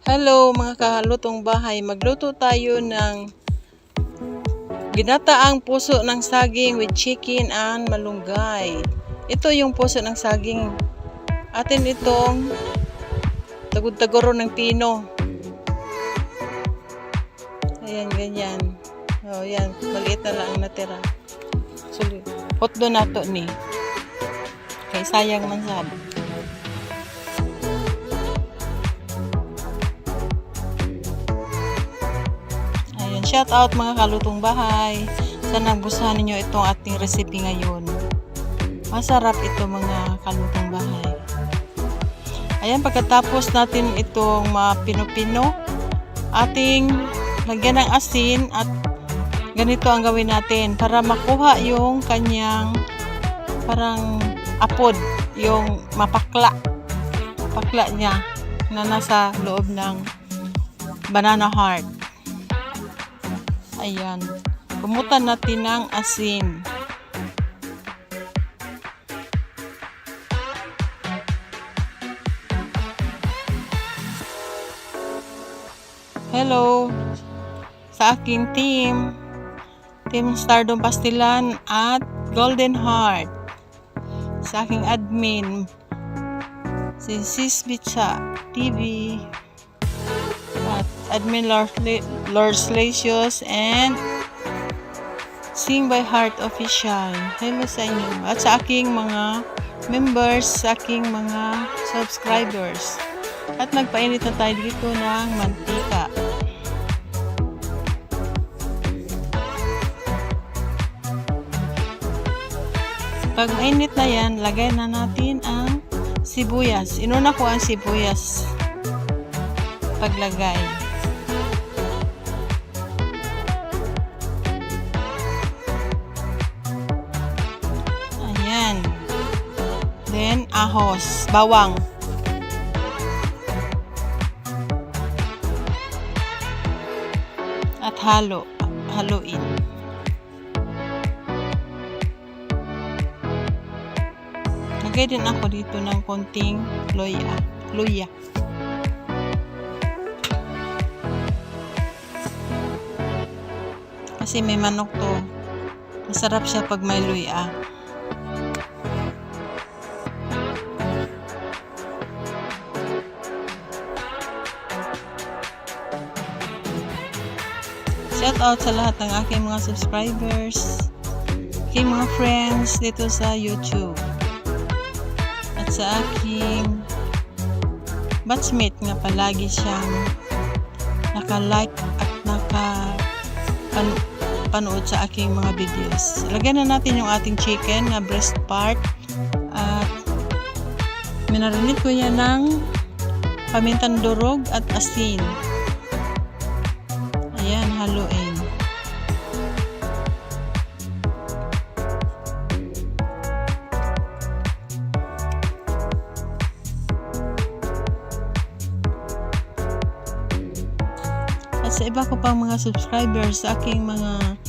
Hello mga kahalutong bahay, magluto tayo ng ginataang puso ng saging with chicken and malunggay. Ito yung puso ng saging. Atin itong tagod-tagoro ng pino. Ayan, ganyan. O, yan. Maliit na lang ang natira. Sulit. Hotdo na to ni. Kay sayang man sad. Shout out mga kalutong bahay. Sana nagustuhan ninyo itong ating recipe ngayon. Masarap ito mga kalutong bahay. Ayan, pagkatapos natin itong mapino-pino, ating lagyan ng asin at ganito ang gawin natin para makuha yung kanyang parang apod, yung mapakla niya na nasa loob ng banana heart. Ayan. Kumutan natin ng asin. Hello sa aking team Stardom Pastilan at Golden Heart. Sa aking admin, si Sis Bitsa TV. Admin Lord Slacius and Sing by Heart Official. Hello sa inyo. At sa aking mga members, sa aking mga subscribers. At nagpainit na tayo dito ng mantika. Pag mainit na yan, lagay na natin ang sibuyas. Inuna ko ang sibuyas paglagay. Ayan. Then, ahos, bawang. At haluin. Lagay din ako dito ng konting luya. Kasi may manok to. Masarap siya pag may luya. Shout out sa lahat ng aking mga subscribers, aking mga friends dito sa YouTube. At sa aking batchmate nga palagi siyang naka-like at panood sa aking mga videos. Lagyan na natin yung ating chicken na breast part at minarinate ko yan ng pamintang durog at asin. Ayan, haluin. At sa iba ko pang mga subscribers, sa aking mga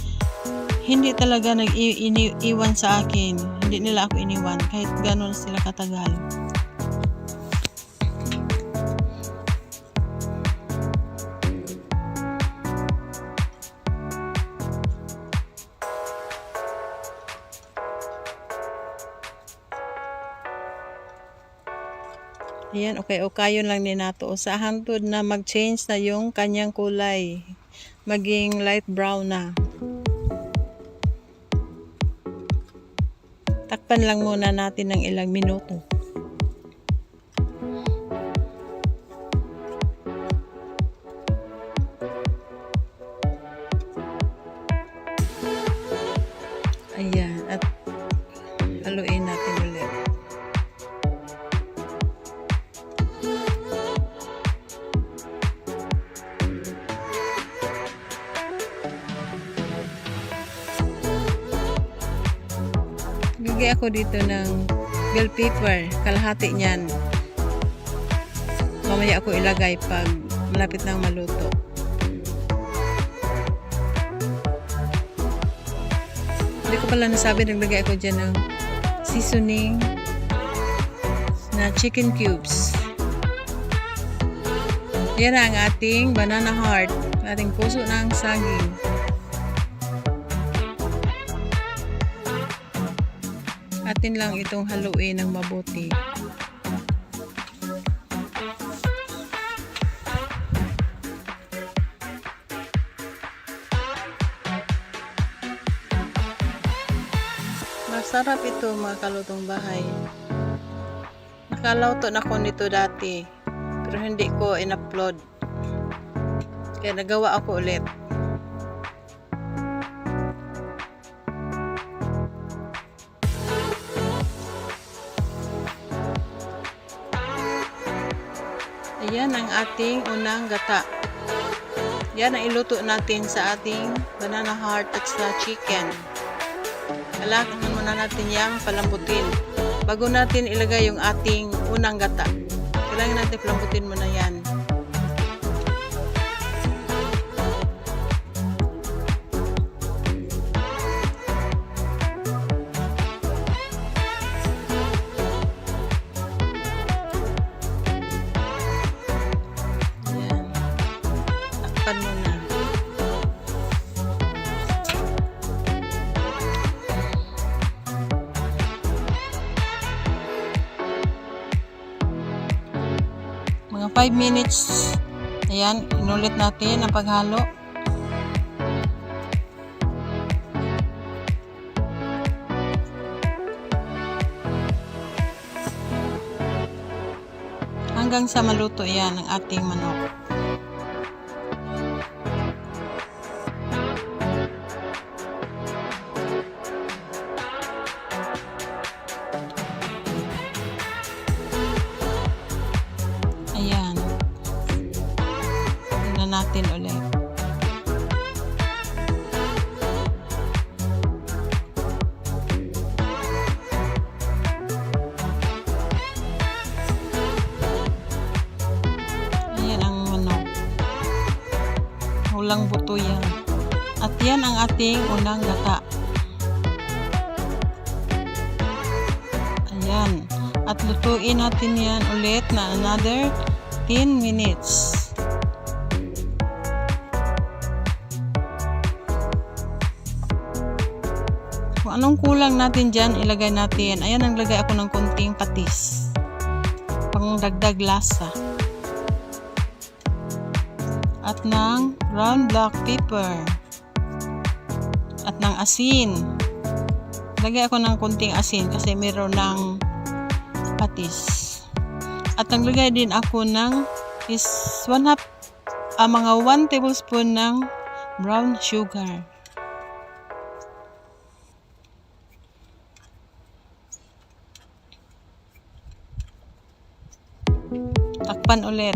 hindi talaga nag-iwan sa akin, hindi nila ako iniwan kahit gano'n sila katagal. Ayan, okay-okayon lang din nato. Sa hangtod na mag-change na yung kanyang kulay. Maging light brown na. Takpan lang muna natin ng ilang minuto. Ayan, at haluin natin ulit. Lagay ako dito ng bell pepper, kalahati niyan. Mamaya ako ilagay pag malapit nang maluto. Hindi ko pala nasabi, naglagay ako dyan ng seasoning na chicken cubes. Yan ang ating banana heart, ating puso ng saging. Atin lang itong haluin ng mabuti. Masarap ito mga kalutong bahay. Nakalauto na ko nito dati, pero hindi ko in-upload. Kaya nagawa ako ulit. Ayan ang ating unang gata. Yan ang iluto natin sa ating banana heart at sa chicken. Kailangan muna natin yang palambutin. Bago natin ilagay yung ating unang gata, kailangan natin palambutin muna yan. Ayan. Takpan muna. Mga 5 minutes. Ayan, inulit natin ang paghalo. Hanggang sa maluto yan ang ating manok. Ayan. Tingnan natin ulit. Ayan ang manok. Walang buto yan. At yan ang ating unang gata. Ayan. At lutuin natin yan ulit na another 10 minutes. Kung anong kulang natin dyan, ilagay natin. Ayan, naglagay ako ng konting patis. Pang dagdag lasa. At ng ground black pepper. At ng asin. Lagay ako ng konting asin kasi meron ng patis. At naglagay din ako ng mga 1 tablespoon ng brown sugar. Takpan ulit.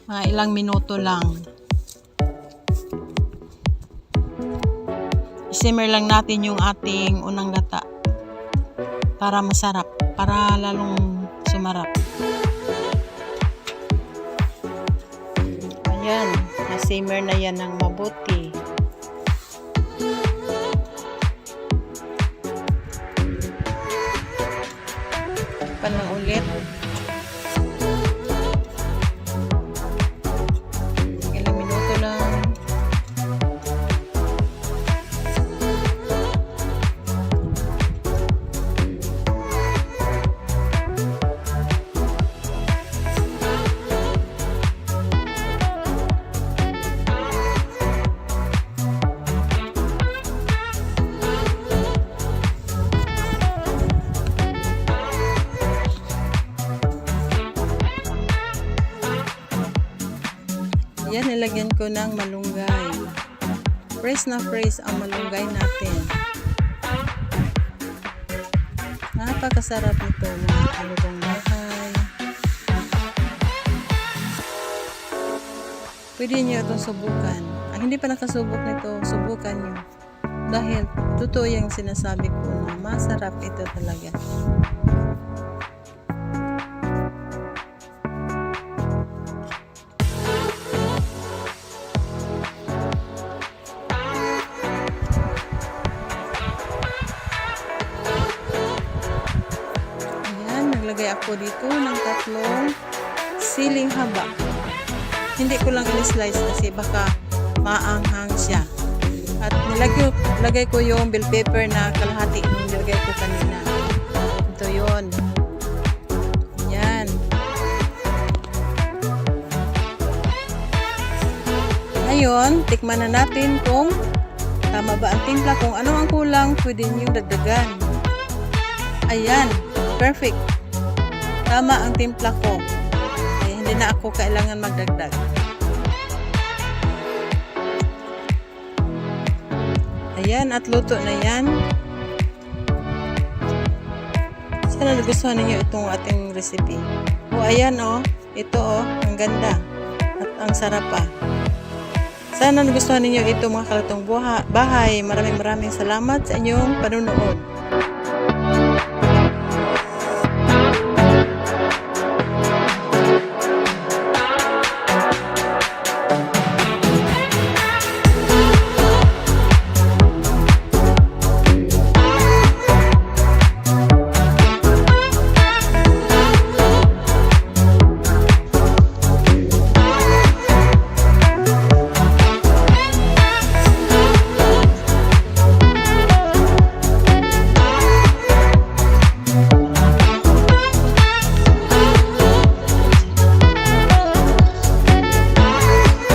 Mga ilang minuto lang. I-simmer lang natin yung ating unang gata para masarap, para lalong sumarap. Ayan, na-simmer na yan ng mabuti. Takpan lang ulit. Ilang minuto lang. Yan, nilagyan ko ng malunggay. Fresh na fresh ang malunggay natin. Napakasarap nito mga kalutong bahay. Pwede nyo itong subukan. Ang hindi pa nakasubok nito, subukan nyo. Dahil totoo yung sinasabi ko na masarap ito talaga. Naglagay ako dito ng 3 siling haba. Hindi ko lang in-slice kasi baka maanghang siya. At nilagay ko yung bell pepper na kalahati yung nilagay ko kanina. Ito yun. Yan. Ngayon, tikman na natin kung tama ba ang timpla. Kung ano ang kulang, pwede nyo dagdagan. Ayan. Perfect. Tama ang timpla ko. Hindi na ako kailangan magdagdag. Ayan, at luto na yan. Sana nagustuhan ninyo itong ating recipe. O, ayan o. Ito o. Ang ganda. At ang sarap pa. Sana nagustuhan ninyo ito mga kalutong bahay. Maraming salamat sa inyong panunood.